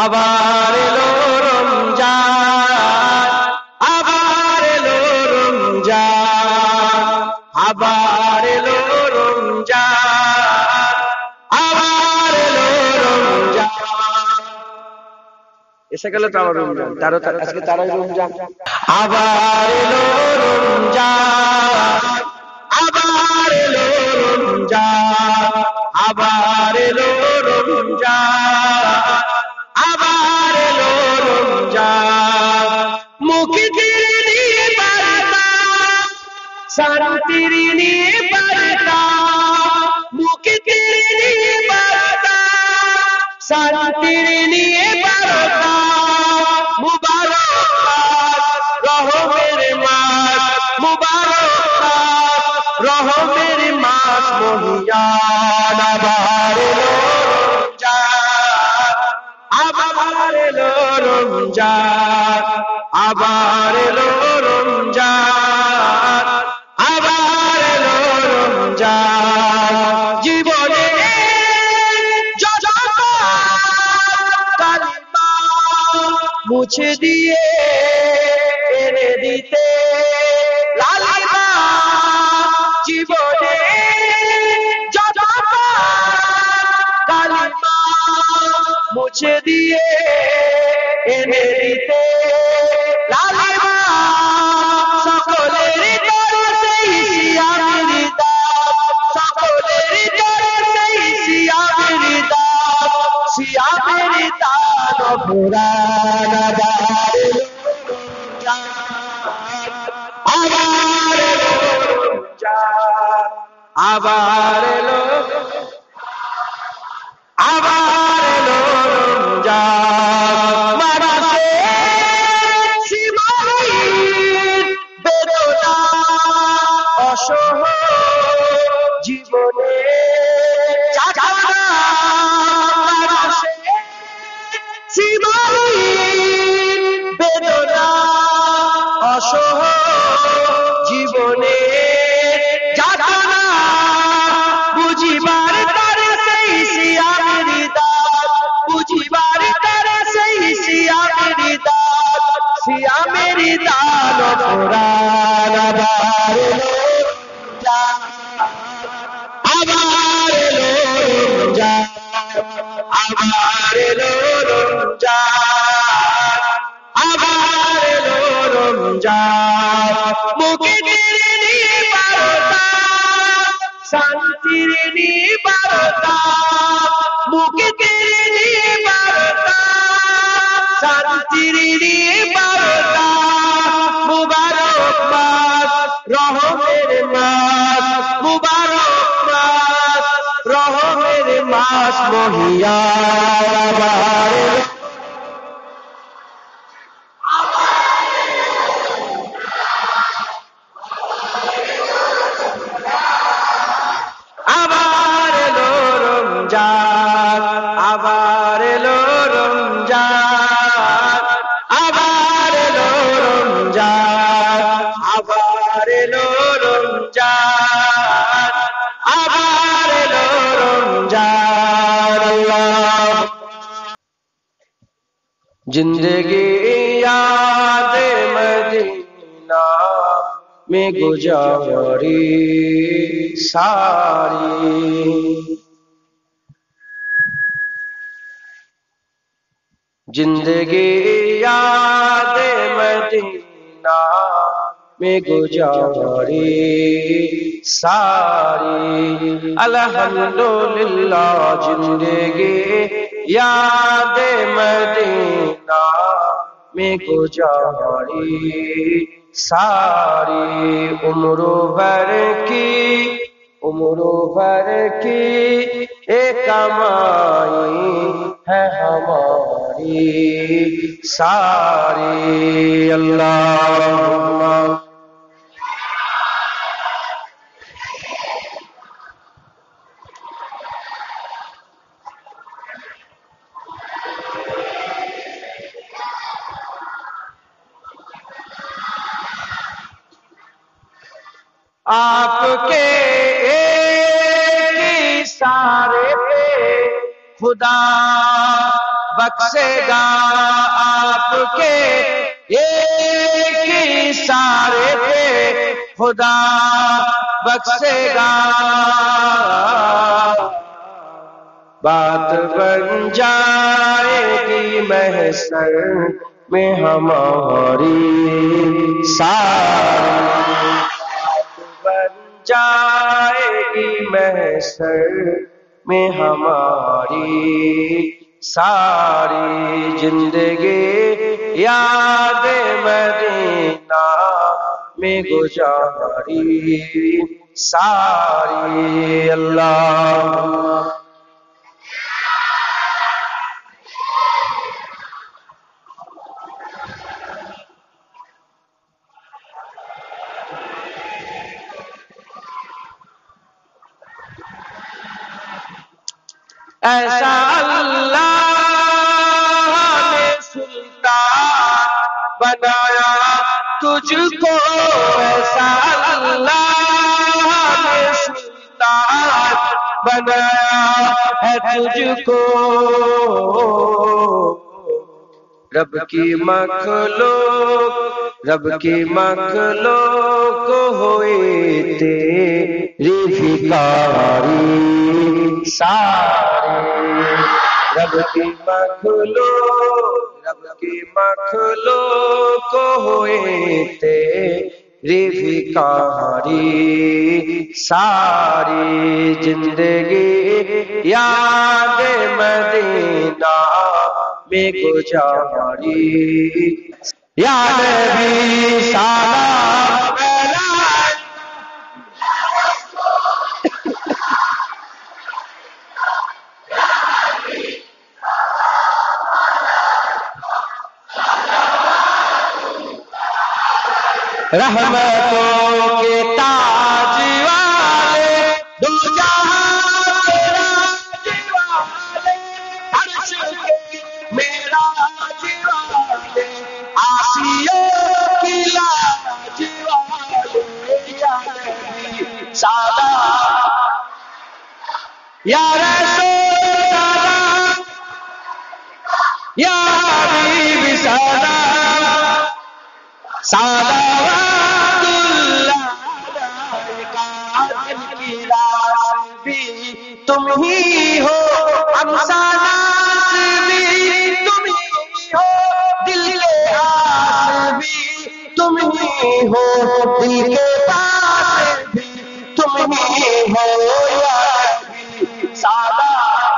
আবার এলো রমজান, আবার এলো রমজান, আবার এলো রমজান, আবার এলো রমজান। এসে গেল তো আবার রমজান, আজকে তারাই রমজান। আবার এলো রমজান, আবার এলো রমজান, আবার এলো রমজান, আবার এলো রমজান। মুক্তির নিয়ে বার্তা, শান্তির নিয়ে বার্তা, মুক্তির নিয়ে বার্তা, শান্তির নিয়ে বার্তা। মুবারক মাস, রহমের মাস, মুবারক মাস, রহমের মাস মহিয়ান। আবার এলো রমজান, আবার এলো রমজান, আবার এলো রমজান, আবার এলো রমজান। জীবনে যত কালিমা মুছে দিয়ে এনে দিতে লালিমা। জীবনে যত কালিমা মুছে দিয়ে এনে দিতে লালিমা। সকলের তরফেই সিয়ামের দান, সকলের তরফেই সিয়ামের দান, সিয়ামের দান পুরান। আবার এলো রমজান, আবার এলো রমজান, আবার এলো, আবার এলো রমজান। মানুষের সীমাহীন বেদনা অসহ জীবনে যাতনা, মানুষের সীমাহীন বেদনা অসহ জীবনে যাতনা। বুঝিবার তারে সেই সিয়ামের দান, বুঝিবার তারে সেই সিয়ামের দান, সিয়ামের দান পুরান। আবার এলো রমজান, আবার এলো রমজান, আবার এলো রমজান, আবার এলো রমজান। মুক্তির নিয়ে বার্তা, শান্তির নিয়ে বার্তা, মুক্তির নিয়ে বার্তা, শান্তির নিয়ে বার্তা। মুবারক মাস, রহমের মাস, মুবারক মাস, রহমের মাস মহিয়ান। আবার এলো, আবার এলো রমজান, আবার এলো রমজান, আবার এলো রমজান, আবার এলো রমজান, আবার এলো রমজান। আল্লাহ जिंदगी याद मदीना में गुजारी सारी, जिंदगी याद मदीना में गुजारी सारी। अल्हम्दुलिल्लाह जिंदगी याद मदीना में गुजारी सारी। उम्र भर की एक कमाई है हमारी सारी। अल्लाहुम्मा आपके एक इशारे पे खुदा بخشے گا آپ کے ایک ہی سارے تھے خدا بخشے گا بات بن جائے گی محشر میں ہماری ساری بن جائے گی محشر میں ہماری ساری زندگی یاد مدینہ میں گزاری ساری اللہ ایسا اللہ نے سلطان بنایا تجھ کو ایسا اللہ نے سلطان بنایا ہے تجھ کو رب کی مخلوق ہوئی تیری بھکاری سارے رب کی مخلوق ہوئے تیری بھکاری ساری زندگی یاد مدینہ میں گزاری یا نبی سلام رحمتوں کے تاج والے دو جہاں کے راج والے عرش کے معراج والے عاصیوں کی لاج والے یا نبی سلام یا رسول سلام یا حبیب سلام صلوات اللہ علیہ کی راس بھی تم ہی ہو افسانات بھی تم ہی ہو دل کے آس بھی تم ہی ہو دل کے پاس بھی تم ہی ہو یا نبی سلام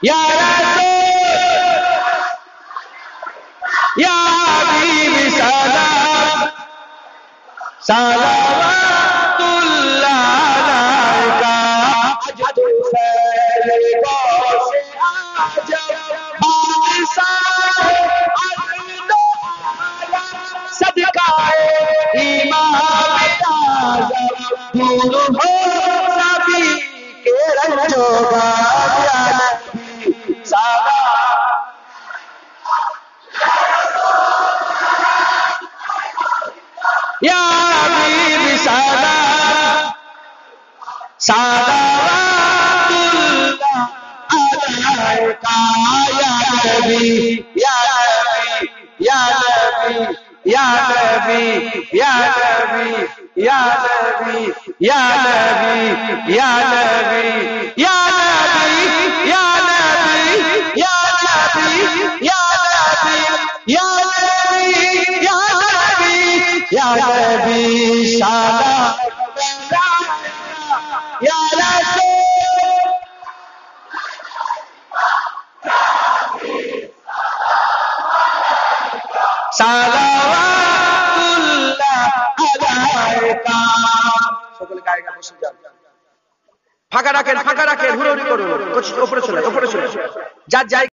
یا رسول یا حبیب سلام صلوات اللہ علیہ خیر سے عجب بادشاہ صدقہ امام اعظم دور ہو نبی کے رنجو یا نبی سلام یا حبیب سلام صلوات اللہ علیہ یا نبی یا نبی یا نبی یا نبی یا نبی یا نبی یا نبی یا نبی یا نبی یا نبی یا نبی یا نبی یا نبی یا نبی سلام یا رسول صلوات اللہ علیہ সকলে গায়িকা বসে যান ফাঁকা রাখেন হুড়োহুড়ি করুন উপরে চলে যার